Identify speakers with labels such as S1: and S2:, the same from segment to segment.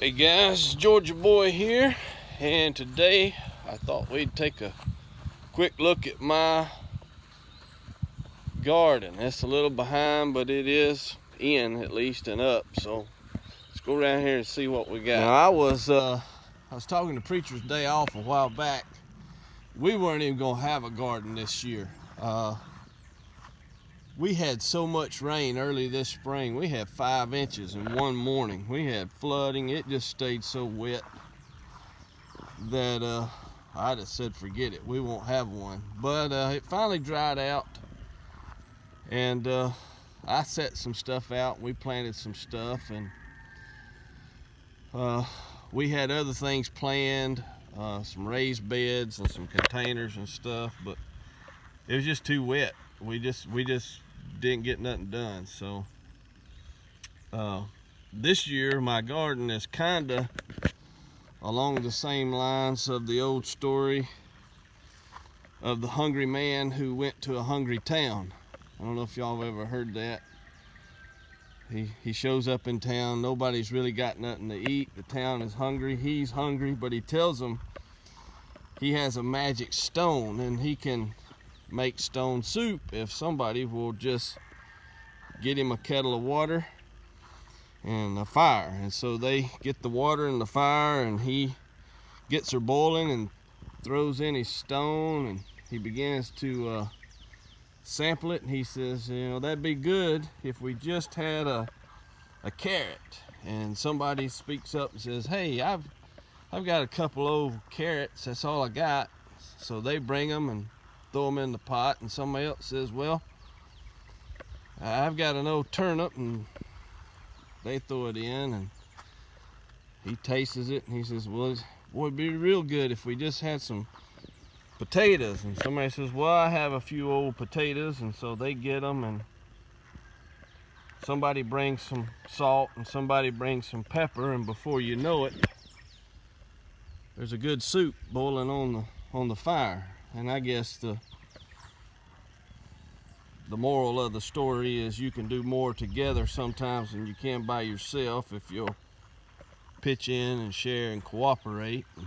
S1: Hey guys, Georgia Boy here, and today I thought we'd take a quick look at my garden. It's a little behind, but it is in at least and up. So let's go around here and see what we got. Now I was talking to Preacher's Day Off a while back. We weren't even gonna have a garden this year. We had so much rain early this spring. We had 5 inches in one morning. We had flooding. It just stayed so wet that I just said forget it, we won't have one. But it finally dried out, and I set some stuff out. We planted some stuff, and we had other things planned, some raised beds and some containers and stuff, but it was just too wet. We just didn't get nothing done. So this year my garden is kinda along the same lines of the old story of the hungry man who went to a hungry town. I don't know if y'all have ever heard that. He shows up in town, nobody's really got nothing to eat. The town is hungry, he's hungry, but he tells them he has a magic stone and he can make stone soup if somebody will just get him a kettle of water and a fire. And so they get the water and the fire, and he gets her boiling and throws in his stone, and he begins to sample it, and he says, you know, that'd be good if we just had a carrot. And somebody speaks up and says, hey, I've got a couple old carrots, that's all I got. So they bring them and throw them in the pot, and somebody else says, well, I've got an old turnip, and they throw it in, and he tastes it, and he says, well, boy, it'd be real good if we just had some potatoes. And somebody says, well, I have a few old potatoes, and so they get them, and somebody brings some salt, and somebody brings some pepper, and before you know it, there's a good soup boiling on the fire. And I guess the moral of the story is you can do more together sometimes than you can by yourself if you'll pitch in and share and cooperate. And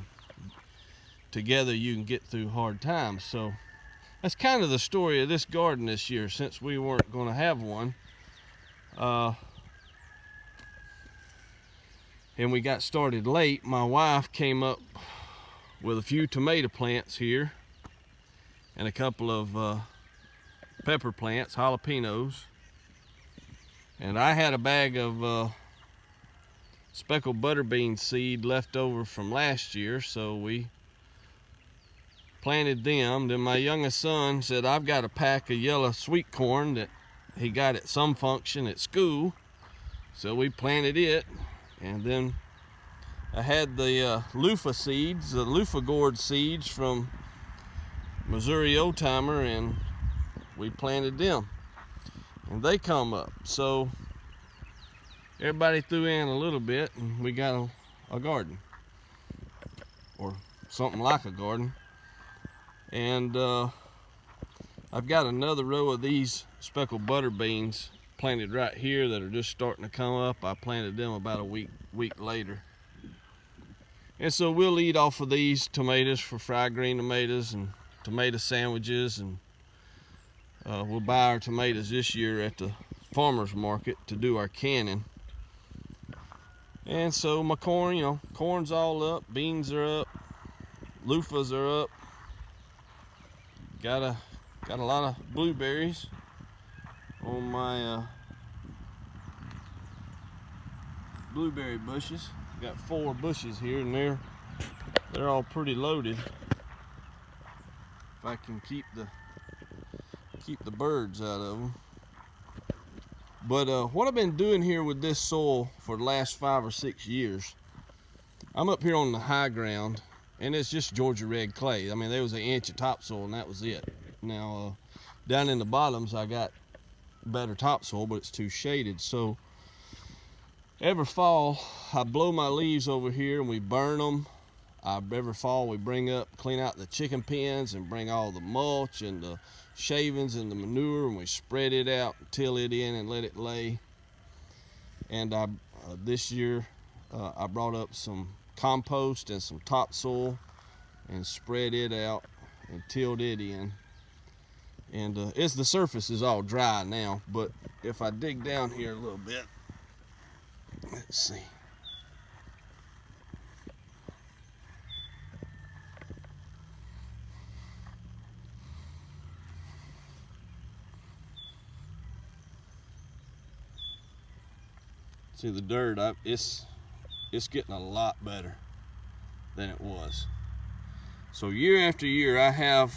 S1: together you can get through hard times. So that's kind of the story of this garden this year, since we weren't going to have one. And we got started late. My wife came up with a few tomato plants here and a couple of pepper plants, jalapenos, and I had a bag of speckled butterbean seed left over from last year, so we planted them. Then my youngest son said, I've got a pack of yellow sweet corn that he got at some function at school, so we planted it. And then I had the loofah seeds, the loofah gourd seeds from Missouri Old Timer, and we planted them, and they come up. So everybody threw in a little bit, and we got a garden, or something like a garden. And I've got another row of these speckled butter beans planted right here that are just starting to come up. I planted them about a week later. And so we'll eat off of these tomatoes for fried green tomatoes and tomato sandwiches, and we'll buy our tomatoes this year at the farmer's market to do our canning. And so my corn, you know, corn's all up, beans are up, loofahs are up. Got a lot of blueberries on my blueberry bushes. Got 4 bushes here, and they're all pretty loaded. If I can keep the birds out of them. But what I've been doing here with this soil for the last 5 or 6 years, I'm up here on the high ground, and it's just Georgia red clay. I mean, there was an inch of topsoil, and that was it. Now down in the bottoms I got better topsoil, but it's too shaded. So every fall I blow my leaves over here and we burn them. Every fall we clean out the chicken pens and bring all the mulch and the shavings and the manure, and we spread it out, till it in, and let it lay. And this year I brought up some compost and some topsoil and spread it out and tilled it in. And the surface is all dry now, but if I dig down here a little bit, let's see. See the dirt, it's getting a lot better than it was. So year after year, I have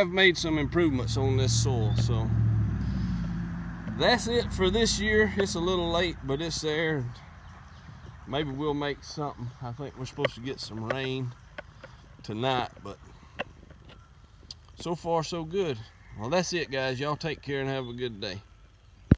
S1: made some improvements on this soil. So that's it for this year. It's a little late, but it's there. Maybe we'll make something. I think we're supposed to get some rain tonight, but so far so good. Well, that's it, guys. Y'all take care and have a good day.